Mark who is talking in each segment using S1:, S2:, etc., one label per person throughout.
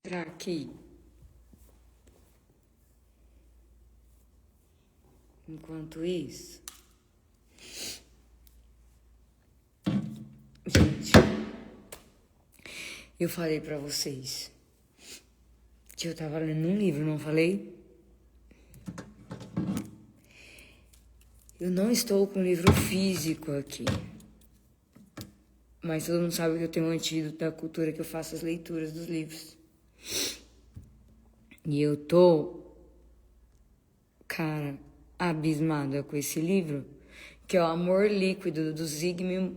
S1: pra aqui. Enquanto isso, gente, eu falei pra vocês que eu tava lendo um livro, não falei? Eu não estou com um livro físico aqui. Mas todo mundo sabe que eu tenho um antídoto da cultura, que eu faço as leituras dos livros. E eu tô, cara, abismada com esse livro, que é o Amor Líquido, do Zygmunt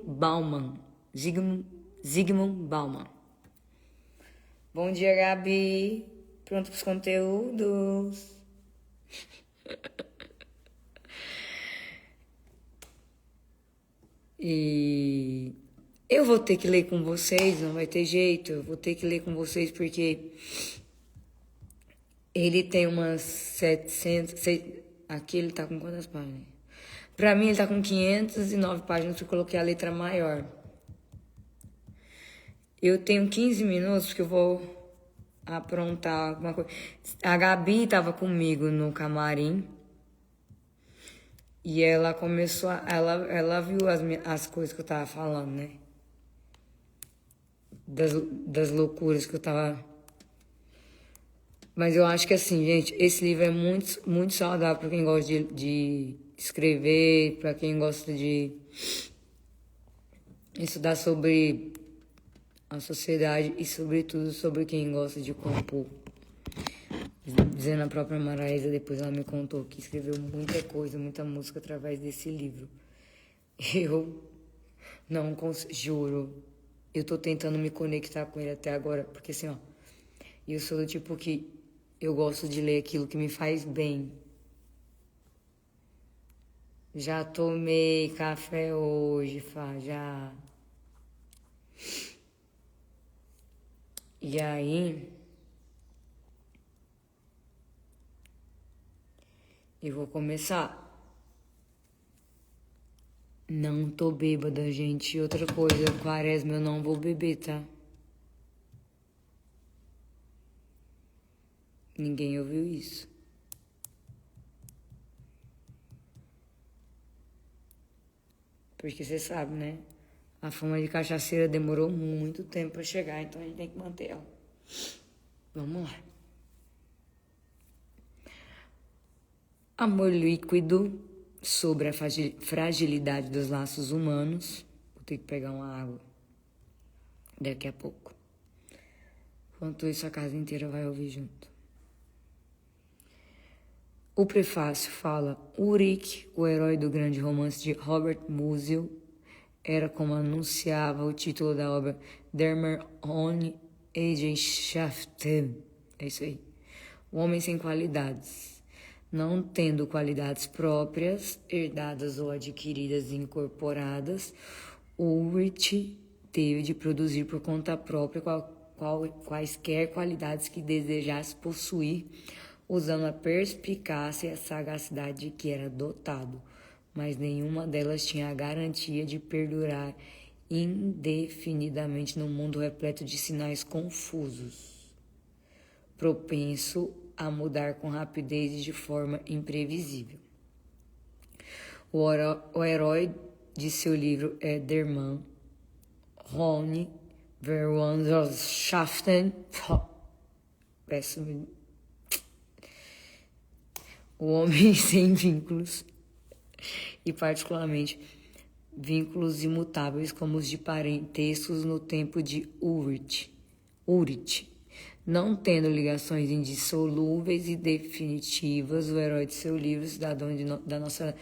S1: Bauman. Zygmunt Bauman. Bom dia, Gabi. Pronto pros conteúdos? E eu vou ter que ler com vocês, não vai ter jeito. Eu vou ter que ler com vocês porque ele tem umas 700... Aqui ele tá com quantas páginas? Pra mim ele tá com 509 páginas, porque eu coloquei a letra maior. Eu tenho 15 minutos porque eu vou aprontar alguma coisa. A Gabi tava comigo no camarim. E ela começou ela viu as coisas que eu tava falando, né? Das loucuras que eu tava. Mas eu acho que assim, gente, esse livro é muito, muito saudável pra quem gosta de escrever, pra quem gosta de estudar sobre a sociedade e, sobretudo, sobre quem gosta de compor. Dizendo a própria Maraísa, depois ela me contou que escreveu muita coisa, muita música através desse livro. Eu não consigo, juro, eu tô tentando me conectar com ele até agora, porque assim, ó, eu sou do tipo que eu gosto de ler aquilo que me faz bem. Já tomei café hoje, já. E aí, eu vou começar. Não tô bêbada, gente. Outra coisa, quaresma, eu não vou beber, tá? Ninguém ouviu isso. Porque você sabe, né? A fama de cachaceira demorou muito tempo pra chegar, então a gente tem que manter ela. Vamos lá. Amor líquido sobre a fragilidade dos laços humanos. Vou ter que pegar uma água daqui a pouco. Enquanto isso, a casa inteira vai ouvir junto. O prefácio fala: Ulrich, o herói do grande romance de Robert Musil, era, como anunciava o título da obra, Der ohne Eigenschaften. É isso aí. O homem sem qualidades. Não tendo qualidades próprias, herdadas ou adquiridas e incorporadas, Ulrich teve de produzir por conta própria quaisquer qualidades que desejasse possuir, usando a perspicácia e a sagacidade de que era dotado, mas nenhuma delas tinha a garantia de perdurar indefinidamente num mundo repleto de sinais confusos, propenso a mudar com rapidez e de forma imprevisível. O herói de seu livro é Der Mann ohne Verwandtschaften. Péssimo. O homem sem vínculos, e particularmente vínculos imutáveis como os de parentescos no tempo de Ulrich. Não tendo ligações indissolúveis e definitivas, o herói de seu livro, cidadão da nossa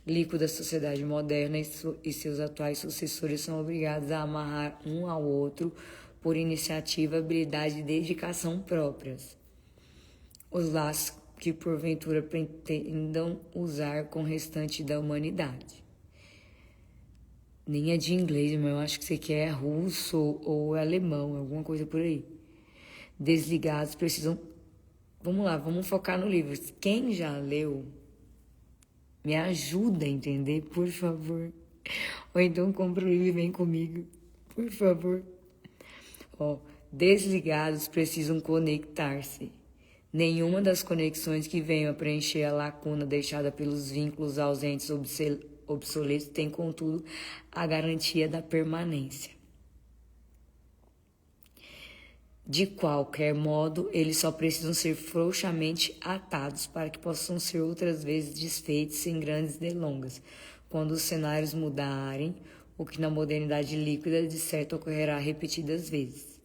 S1: líquida sociedade moderna e seus atuais sucessores são obrigados a amarrar um ao outro por iniciativa, habilidade e dedicação próprias. Os laços que porventura pretendam usar com o restante da humanidade. Nem é de inglês, mas eu acho que isso aqui é russo ou alemão, alguma coisa por aí. Desligados precisam... Vamos lá, vamos focar no livro. Quem já leu, me ajuda a entender, por favor. Ou então compra o livro e vem comigo, por favor. desligados precisam conectar-se. Nenhuma das conexões que venham a preencher a lacuna deixada pelos vínculos ausentes obsoletos tem, contudo, a garantia da permanência. De qualquer modo, eles só precisam ser frouxamente atados para que possam ser outras vezes desfeitos sem grandes delongas, quando os cenários mudarem, o que na modernidade líquida de certo ocorrerá repetidas vezes.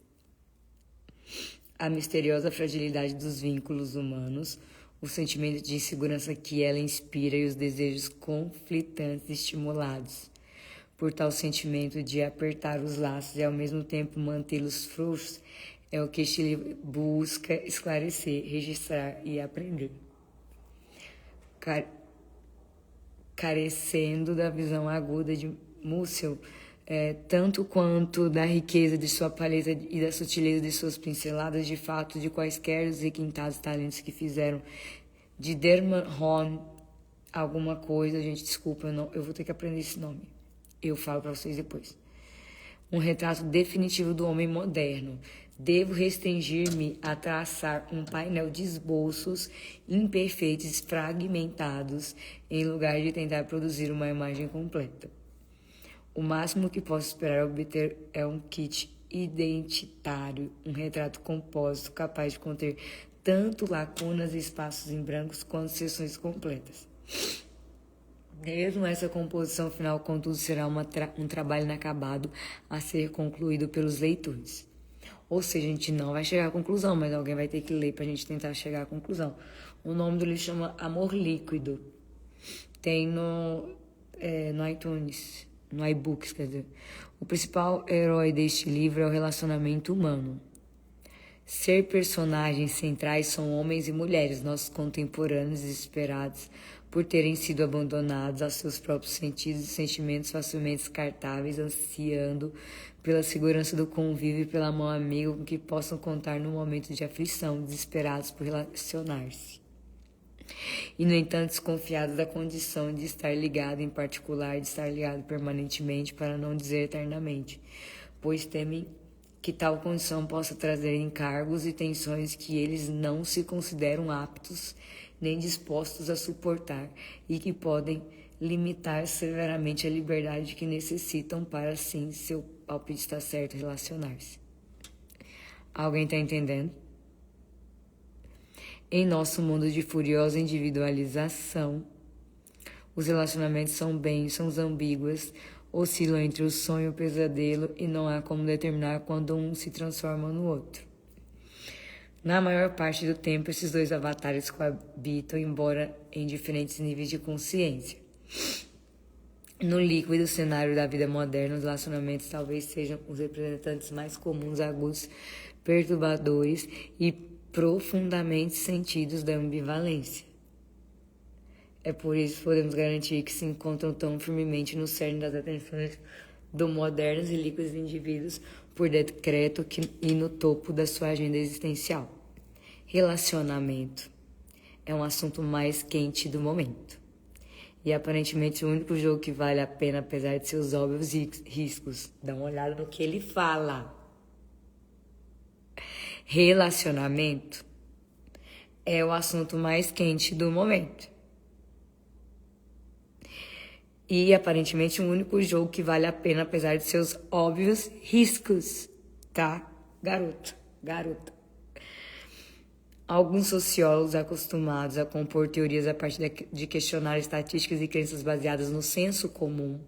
S1: A misteriosa fragilidade dos vínculos humanos, o sentimento de insegurança que ela inspira e os desejos conflitantes estimulados por tal sentimento de apertar os laços e ao mesmo tempo mantê-los frouxos é o que este livro busca esclarecer, registrar e aprender. Carecendo da visão aguda de Musil, tanto quanto da riqueza de sua paleta e da sutileza de suas pinceladas, de fato, de quaisquer os requintados talentos que fizeram de Dermerhorn alguma coisa, gente, desculpa, eu vou ter que aprender esse nome, eu falo para vocês depois. Um retrato definitivo do homem moderno. Devo restringir-me a traçar um painel de esboços imperfeitos e fragmentados, em lugar de tentar produzir uma imagem completa. O máximo que posso esperar obter é um kit identitário, um retrato compósito capaz de conter tanto lacunas e espaços em brancos quanto seções completas. Mesmo essa composição final, contudo, será um trabalho inacabado a ser concluído pelos leitores. Ou seja, a gente não vai chegar à conclusão, mas alguém vai ter que ler para a gente tentar chegar à conclusão. O nome do livro chama Amor Líquido. Tem no iTunes, no iBooks, quer dizer. O principal herói deste livro é o relacionamento humano. Ser personagens centrais são homens e mulheres, nossos contemporâneos desesperados por terem sido abandonados aos seus próprios sentidos e sentimentos facilmente descartáveis, ansiando pela segurança do convívio e pela mão amiga com que possam contar no momento de aflição, desesperados por relacionar-se. E, no entanto, desconfiados da condição de estar ligado em particular, de estar ligado permanentemente, para não dizer eternamente, pois temem que tal condição possa trazer encargos e tensões que eles não se consideram aptos nem dispostos a suportar e que podem limitar severamente a liberdade que necessitam para, assim, seu palpite estar certo, relacionar-se. Alguém está entendendo? Em nosso mundo de furiosa individualização, os relacionamentos são bênçãos ambíguas, oscilam entre o sonho e o pesadelo e não há como determinar quando um se transforma no outro. Na maior parte do tempo, esses dois avatares coabitam, embora em diferentes níveis de consciência. No líquido cenário da vida moderna, os relacionamentos talvez sejam os representantes mais comuns, agudos, perturbadores e profundamente sentidos da ambivalência. É por isso que podemos garantir que se encontram tão firmemente no cerne das atenções do modernos e líquidos indivíduos por decreto e no topo da sua agenda existencial. Relacionamento é um assunto mais quente do momento. E aparentemente o único jogo que vale a pena, apesar de seus óbvios riscos. Dá uma olhada no que ele fala. Relacionamento é o assunto mais quente do momento. E aparentemente o único jogo que vale a pena, apesar de seus óbvios riscos. Tá, garota. Alguns sociólogos acostumados a compor teorias a partir de questionar estatísticas e crenças baseadas no senso comum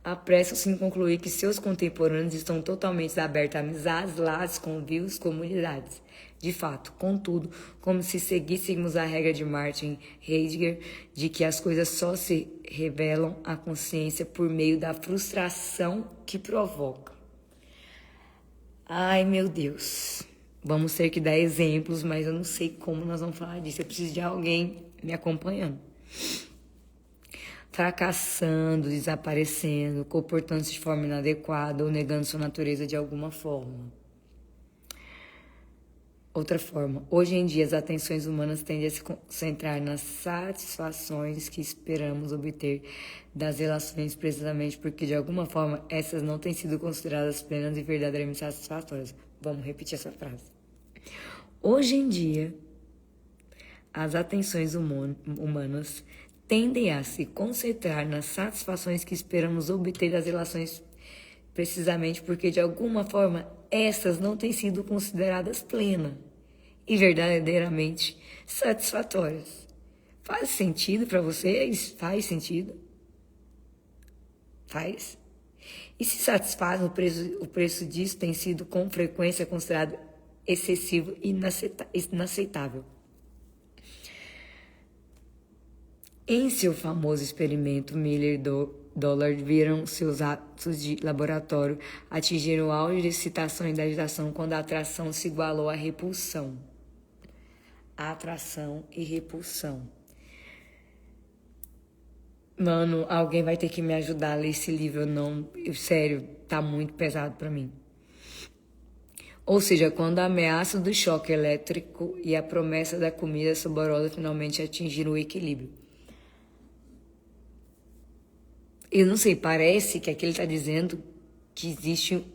S1: apressam-se em concluir que seus contemporâneos estão totalmente abertos a amizades, laços, convívios, comunidades. De fato, contudo, como se seguíssemos a regra de Martin Heidegger de que as coisas só se revelam à consciência por meio da frustração que provoca. Ai, meu Deus. Vamos ter que dar exemplos, mas eu não sei como nós vamos falar disso. Eu preciso de alguém me acompanhando. Fracassando, desaparecendo, comportando-se de forma inadequada ou negando sua natureza de alguma forma. Outra forma, hoje em dia as atenções humanas tendem a se concentrar nas satisfações que esperamos obter das relações precisamente porque de alguma forma essas não têm sido consideradas plenas e verdadeiramente satisfatórias. Vamos repetir essa frase. Hoje em dia, as atenções humanas tendem a se concentrar nas satisfações que esperamos obter das relações precisamente porque de alguma forma essas não têm sido consideradas plenas e verdadeiramente satisfatórias. Faz sentido para vocês? Faz sentido? Faz? E se satisfaz, o preço disso tem sido com frequência considerado excessivo e inaceitável. Em seu famoso experimento, Miller e Dollard viram seus atos de laboratório atingir o auge de excitação e da agitação quando a atração se igualou à repulsão. Atração e repulsão. Mano, alguém vai ter que me ajudar a ler esse livro, sério, tá muito pesado pra mim. Ou seja, quando a ameaça do choque elétrico e a promessa da comida saborosa finalmente atingiram o equilíbrio. Eu não sei, parece que aqui ele está dizendo que existe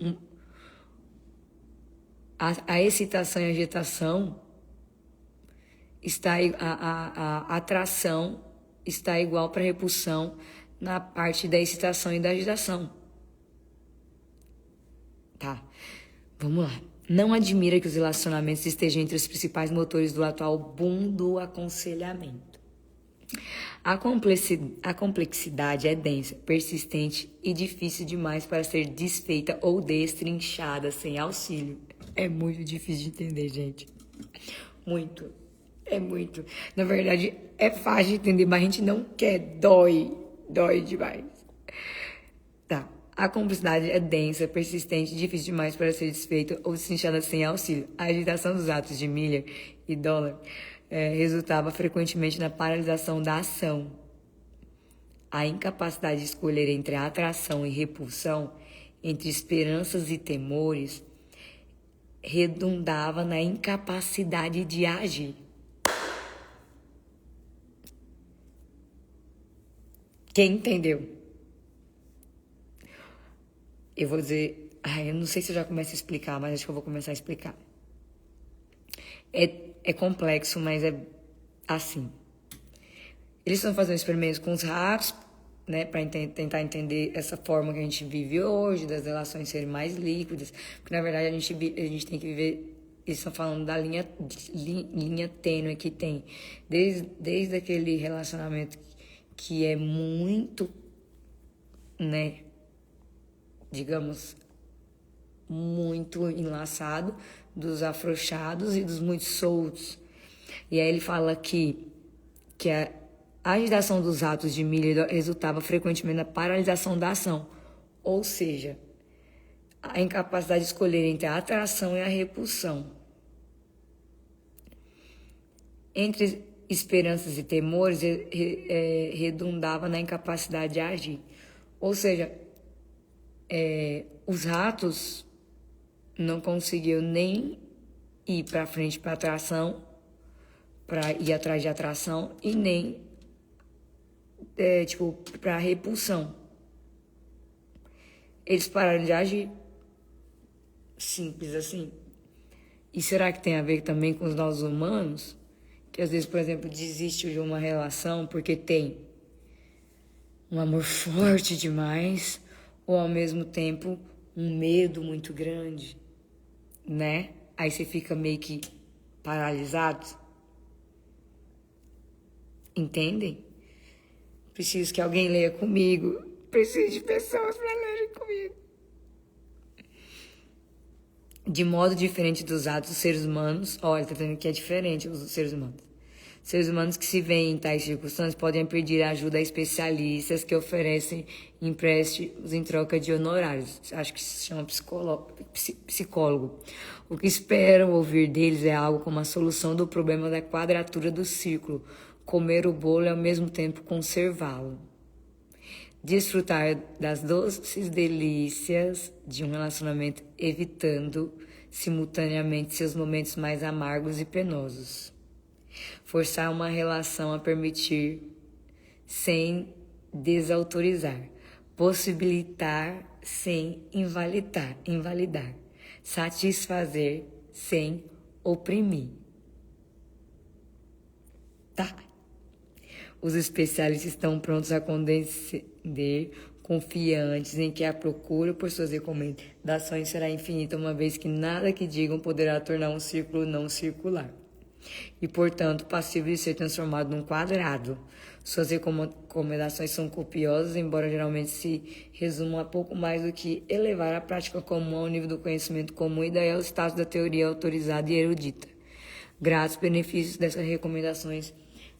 S1: a excitação e a agitação a atração está igual para repulsão na parte da excitação e da agitação. Tá, vamos lá. Não admira que os relacionamentos estejam entre os principais motores do atual boom do aconselhamento. A complexidade é densa, persistente e difícil demais para ser desfeita ou destrinchada sem auxílio. É muito difícil de entender, gente. Muito. É muito. Na verdade, é fácil de entender, mas a gente não quer. Dói demais. Tá. A complexidade é densa, persistente e difícil demais para ser desfeita ou destrinchada sem auxílio. A agitação dos atos de Miller e Dollard resultava frequentemente na paralisação da ação. A incapacidade de escolher entre a atração e repulsão, entre esperanças e temores, redundava na incapacidade de agir. Quem entendeu? Eu vou dizer... eu não sei se eu já começo a explicar, mas acho que eu vou começar a explicar. É complexo, mas é assim. Eles estão fazendo experimentos com os ratos, né, para tentar entender essa forma que a gente vive hoje, das relações serem mais líquidas, porque na verdade a gente tem que viver. Eles estão falando da linha tênue que tem, desde aquele relacionamento que é muito, né, digamos, muito enlaçado, dos afrouxados e dos muito soltos. E aí ele fala que a agitação dos atos de Miller resultava frequentemente na paralisação da ação, ou seja, a incapacidade de escolher entre a atração e a repulsão. Entre esperanças e temores, redundava na incapacidade de agir. Ou seja, os ratos não conseguiam nem ir para frente para atração, para ir atrás de atração, e nem para repulsão. Eles pararam de agir. Simples assim. E será que tem a ver também com os nós humanos? Que às vezes, por exemplo, desiste de uma relação porque tem um amor forte demais, ou ao mesmo tempo um medo muito grande, né? Aí você fica meio que paralisado. Entendem? Preciso que alguém leia comigo. Preciso de pessoas para lerem comigo. De modo diferente dos atos dos seres humanos, olha, tá vendo que é diferente dos seres humanos. Seres humanos que se veem em tais circunstâncias podem pedir ajuda a especialistas que oferecem empréstimos em troca de honorários. Acho que se chama psicólogo. O que esperam ouvir deles é algo como a solução do problema da quadratura do círculo. Comer o bolo e ao mesmo tempo conservá-lo. Desfrutar das doces delícias de um relacionamento evitando simultaneamente seus momentos mais amargos e penosos. Forçar uma relação a permitir sem desautorizar. Possibilitar sem invalidar. Satisfazer sem oprimir. Tá. Os especialistas estão prontos a condescender, confiantes em que a procura por suas recomendações será infinita, uma vez que nada que digam poderá tornar um círculo não circular e, portanto, passível de ser transformado num quadrado. Suas recomendações são copiosas, embora geralmente se resumam a pouco mais do que elevar a prática comum ao nível do conhecimento comum e daí ao status da teoria autorizada e erudita. Graças benefícios dessas recomendações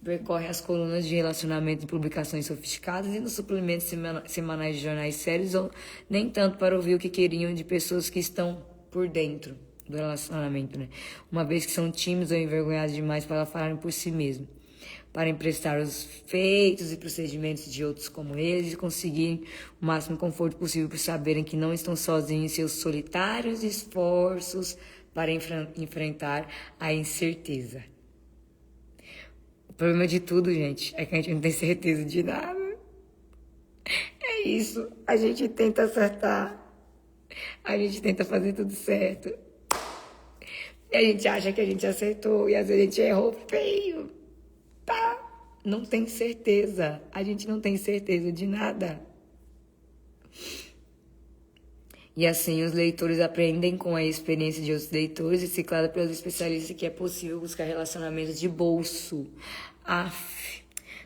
S1: percorrem as colunas de relacionamento de publicações sofisticadas e nos suplementos semanais de jornais sérios, ou nem tanto para ouvir o que queriam de pessoas que estão por dentro do relacionamento, né? Uma vez que são tímidos ou envergonhados demais para falarem por si mesmos, para emprestar os feitos e procedimentos de outros como eles e conseguirem o máximo conforto possível por saberem que não estão sozinhos em seus solitários esforços para enfrentar a incerteza. O problema de tudo, gente, é que a gente não tem certeza de nada. É isso. A gente tenta acertar. A gente tenta fazer tudo certo. E a gente acha que a gente acertou e às vezes a gente errou feio. Tá? Não tem certeza. A gente não tem certeza de nada. E assim os leitores aprendem com a experiência de outros leitores e ciclada pelos especialistas que é possível buscar relacionamentos de bolso.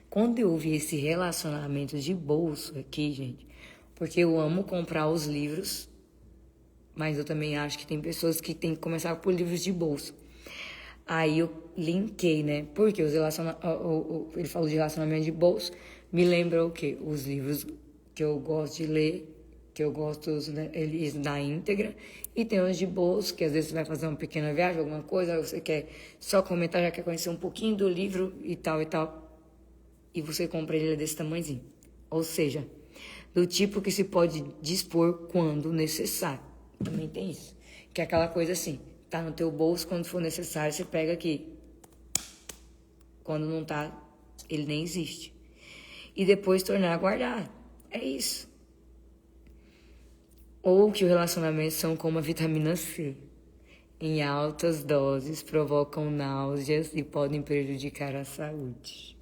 S1: Quando eu vi esse relacionamento de bolso aqui, gente, porque eu amo comprar os livros, mas eu também acho que tem pessoas que têm que começar por livros de bolso. Aí eu linkei, né? Porque ele falou de relacionamento de bolso, me lembra o quê? Os livros que eu gosto de ler, que eu gosto, né, eles na íntegra, e tem os de bolso, que às vezes você vai fazer uma pequena viagem, alguma coisa, você quer só comentar, já quer conhecer um pouquinho do livro e tal, e você compra ele desse tamanhozinho. Ou seja, do tipo que se pode dispor quando necessário. Também tem isso. Que é aquela coisa assim, tá no teu bolso, quando for necessário, você pega aqui. Quando não tá, ele nem existe. E depois tornar a guardar. É isso. Ou que os relacionamentos são como a vitamina C. Em altas doses, provocam náuseas e podem prejudicar a saúde.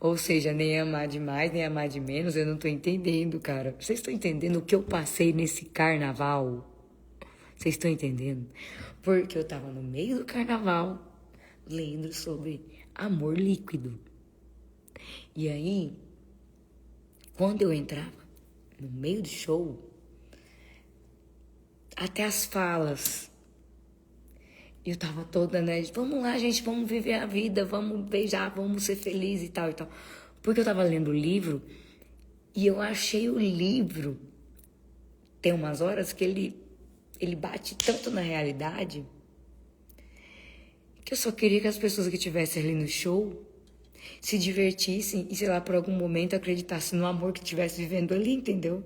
S1: Ou seja, nem amar demais, nem amar de menos, eu não tô entendendo, cara. Vocês estão entendendo o que eu passei nesse carnaval? Vocês estão entendendo? Porque eu tava no meio do carnaval, lendo sobre amor líquido. E aí, quando eu entrava no meio do show, até as falas, eu tava toda, né? Vamos lá, gente, vamos viver a vida, vamos beijar, vamos ser felizes e tal e tal. Porque eu tava lendo o livro e eu achei o livro, tem umas horas que ele bate tanto na realidade que eu só queria que as pessoas que estivessem ali no show se divertissem e, sei lá, por algum momento acreditassem no amor que estivesse vivendo ali, entendeu?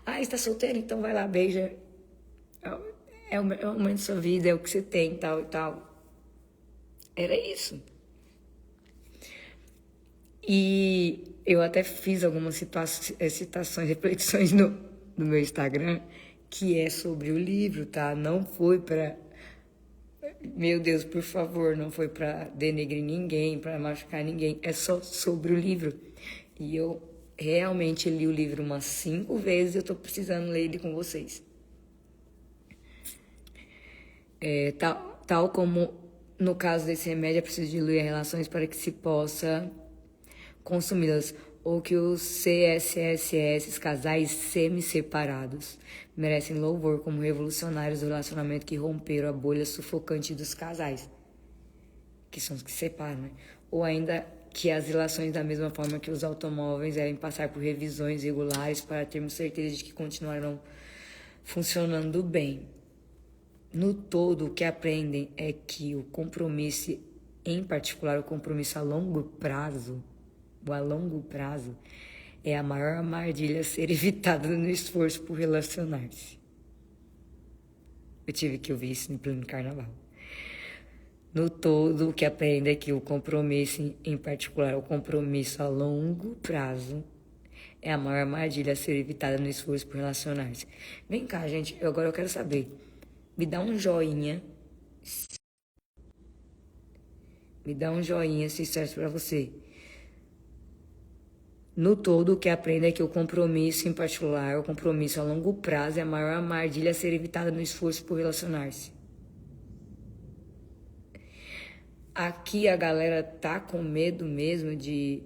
S1: Ah, está solteiro? Então vai lá, beija. É o momento da sua vida, é o que você tem, tal e tal. Era isso. E eu até fiz algumas citações, reflexões no meu Instagram, que é sobre o livro, tá? Não foi pra... Meu Deus, por favor, não foi pra denegrir ninguém, pra machucar ninguém. É só sobre o livro. E eu realmente li o livro umas 5 vezes e eu tô precisando ler ele com vocês. Tal como no caso desse remédio, é preciso diluir relações para que se possa consumi-las, ou que os CSSS, casais semi-separados, merecem louvor como revolucionários do relacionamento que romperam a bolha sufocante dos casais, que são os que separam, né? Ou ainda que as relações, da mesma forma que os automóveis, devem passar por revisões regulares para termos certeza de que continuarão funcionando bem. No todo, o que aprendem é que o compromisso, em particular o compromisso a longo prazo, é a maior armadilha a ser evitada no esforço por relacionar-se. Eu tive que ouvir isso em pleno carnaval. No todo, o que aprende é que o compromisso, em particular o compromisso a longo prazo, é a maior armadilha a ser evitada no esforço por relacionar-se. Vem cá, gente, agora eu quero saber. Me dá um joinha. Me dá um joinha se isso serve pra você. No todo, o que aprende é que o compromisso, em particular, o compromisso a longo prazo, é a maior armadilha a ser evitada no esforço por relacionar-se. Aqui a galera tá com medo mesmo de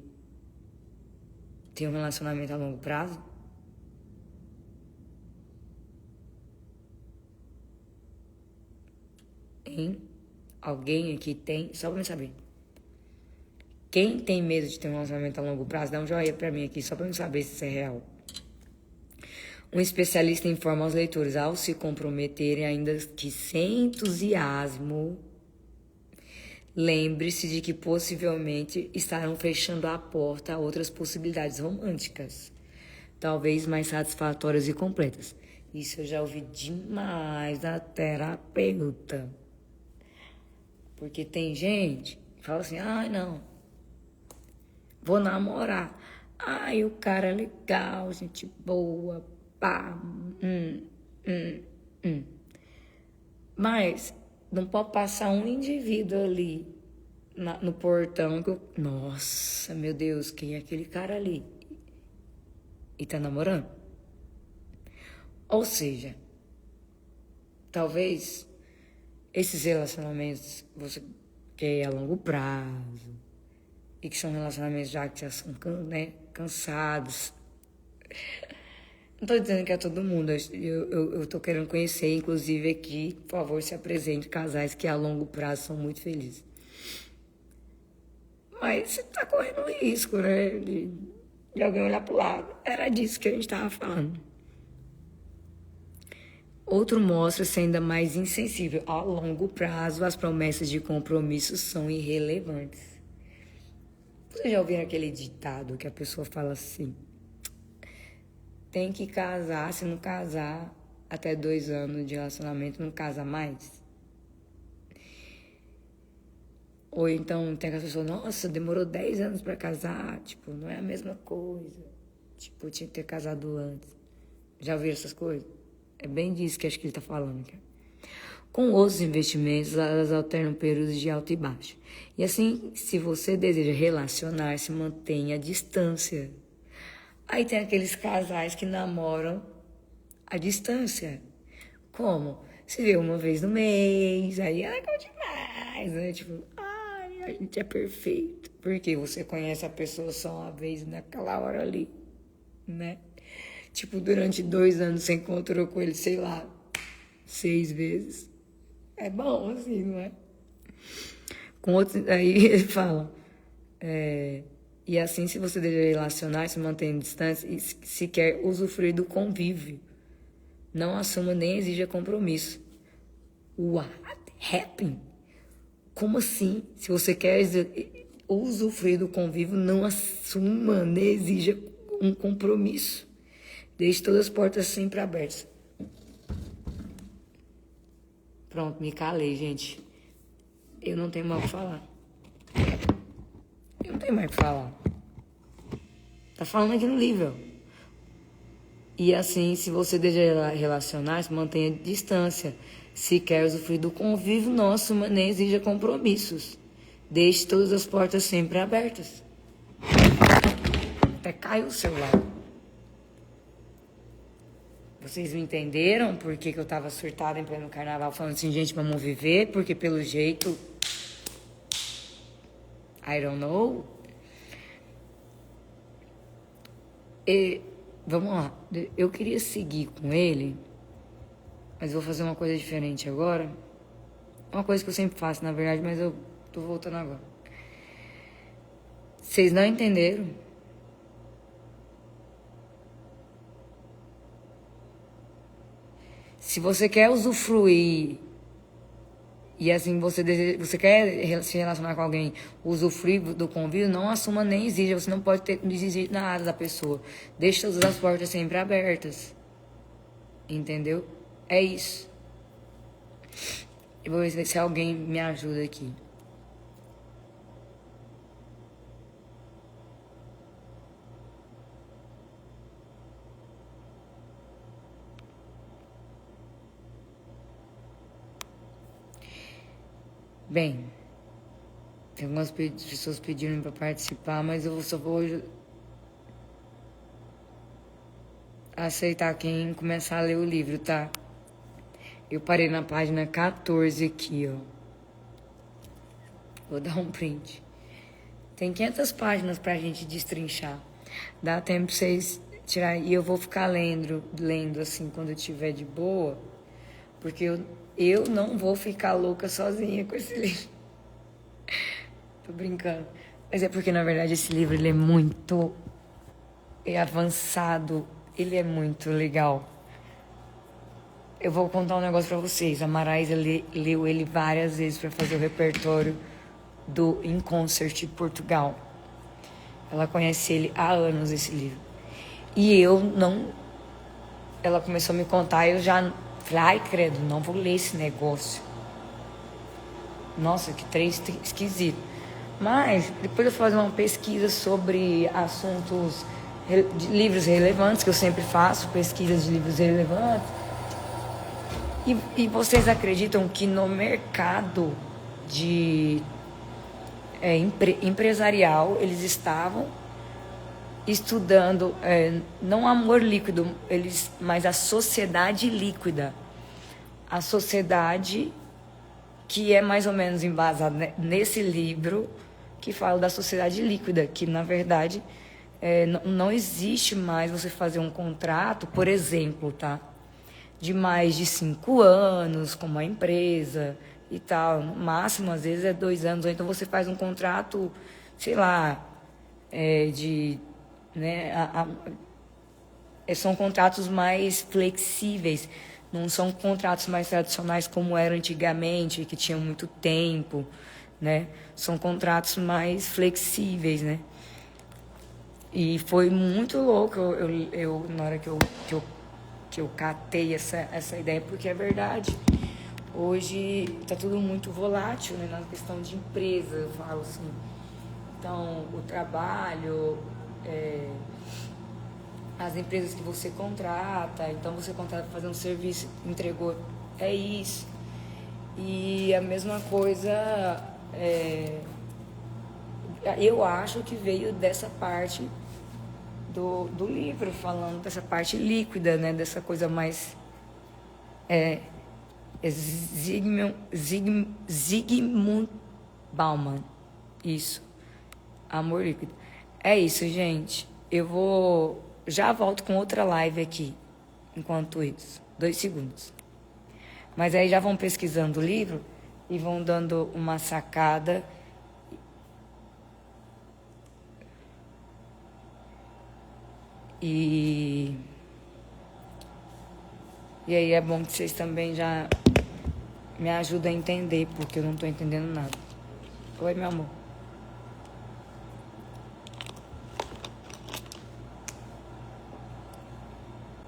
S1: ter um relacionamento a longo prazo? Hein? Alguém aqui tem? Só pra me saber. Quem tem medo de ter um relacionamento a longo prazo, dá um joinha pra mim aqui, só pra eu saber se isso é real. Um especialista informa aos leitores, ao se comprometerem, ainda que sem entusiasmo, lembre-se de que possivelmente estarão fechando a porta a outras possibilidades românticas, talvez mais satisfatórias e completas. Isso eu já ouvi demais da terapeuta. Porque tem gente que fala assim, ai não, vou namorar. Ai, o cara é legal, gente boa, pá, Mas não pode passar um indivíduo ali no portão que eu... Nossa, meu Deus, quem é aquele cara ali? E tá namorando? Ou seja, talvez esses relacionamentos você quer a longo prazo e que são relacionamentos já que já são, né, cansados. Não tô dizendo que é todo mundo, eu tô querendo conhecer, inclusive aqui, por favor, se apresente casais que a longo prazo são muito felizes. Mas você tá correndo risco, né, de alguém olhar pro lado. Era disso que a gente tava falando. Outro mostra-se ainda mais insensível. A longo prazo, as promessas de compromisso são irrelevantes. Vocês já ouviram aquele ditado que a pessoa fala assim... Tem que casar, se não casar, até 2 anos de relacionamento, não casa mais. Ou então tem aquela pessoa, nossa, demorou 10 anos pra casar. Tipo, não é a mesma coisa. Tipo, tinha que ter casado antes. Já ouviram essas coisas? É bem disso que acho que ele tá falando, cara. Com outros investimentos, elas alternam períodos de alto e baixo. E assim, se você deseja relacionar-se, mantenha a distância. Aí tem aqueles casais que namoram à distância. Como? Se vê uma vez no mês, aí é legal demais, né? Tipo, ai, a gente é perfeito. Porque você conhece a pessoa só uma vez naquela hora ali, né? Tipo, durante 2 anos você encontrou com ele, sei lá, 6 vezes. É bom assim, não é? Com outros, aí ele fala... E assim, se você deseja relacionar, se mantém distância e se quer usufruir do convívio, não assuma nem exija compromisso. What happened? Como assim? Se você quer usufruir do convívio, não assuma nem exija um compromisso. Deixe todas as portas sempre abertas. Pronto, me calei, gente. Eu não tenho mais o que falar. Eu não tenho mais o que falar. Tá falando aqui no livro. E assim, se você deseja relacionar-se, mantenha distância. Se quer usufruir do convívio, não assuma nem exija compromissos. Deixe todas as portas sempre abertas. Até caiu o celular. Vocês me entenderam por que eu tava surtada em pleno carnaval falando assim, gente, vamos viver? Porque pelo jeito... I don't know. E, vamos lá. Eu queria seguir com ele, mas vou fazer uma coisa diferente agora. Uma coisa que eu sempre faço, na verdade, mas eu tô voltando agora. Vocês não entenderam? Se você quer usufruir e assim você quer se relacionar com alguém, usufruir do convívio, não assuma nem exija. Você não pode exigir nada da pessoa. Deixe todas as portas sempre abertas. Entendeu? É isso. Eu vou ver se alguém me ajuda aqui. Bem, tem algumas pessoas pedindo para participar, mas eu só vou aceitar quem começar a ler o livro, tá? Eu parei na página 14 aqui, ó. Vou dar um print. Tem 500 páginas pra gente destrinchar. Dá tempo pra vocês tirar. E eu vou ficar lendo assim quando eu tiver de boa. Porque eu não vou ficar louca sozinha com esse livro. Tô brincando. Mas é porque, na verdade, esse livro ele é muito avançado. Ele é muito legal. Eu vou contar um negócio pra vocês. A Maraísa leu ele várias vezes pra fazer o repertório do In Concert Portugal. Ela conhece ele há anos, esse livro. E eu não... Ela começou a me contar e eu já falei, ai, credo, não vou ler esse negócio. Nossa, que trem esquisito. Mas depois eu fui fazer uma pesquisa sobre assuntos de livros relevantes, que eu sempre faço, pesquisas de livros relevantes. E vocês acreditam que no mercado de empresarial eles estavam estudando não amor líquido, mas a sociedade líquida. A sociedade que é mais ou menos embasada nesse livro que fala da sociedade líquida, que na verdade não existe mais você fazer um contrato, por exemplo, tá? De mais de 5 anos com uma empresa e tal. No máximo, às vezes, é 2 anos. Ou então você faz um contrato, sei lá, são contratos mais flexíveis. Não são contratos mais tradicionais como eram antigamente, que tinham muito tempo, né? São contratos mais flexíveis, né? E foi muito louco na hora que eu catei essa ideia, porque é verdade. Hoje está tudo muito volátil, né, na questão de empresa, eu falo assim. Então, o trabalho, as empresas que você contrata, então você contrata para fazer um serviço, entregou, é isso. E a mesma coisa, eu acho que veio dessa parte do livro, falando dessa parte líquida, né? Dessa coisa mais... Zygmunt Bauman. Isso. Amor líquido. É isso, gente. Eu já volto com outra live aqui. Enquanto isso. 2 segundos. Mas aí já vão pesquisando o livro e vão dando uma sacada. E aí é bom que vocês também já me ajudem a entender, porque eu não tô entendendo nada. Oi, meu amor.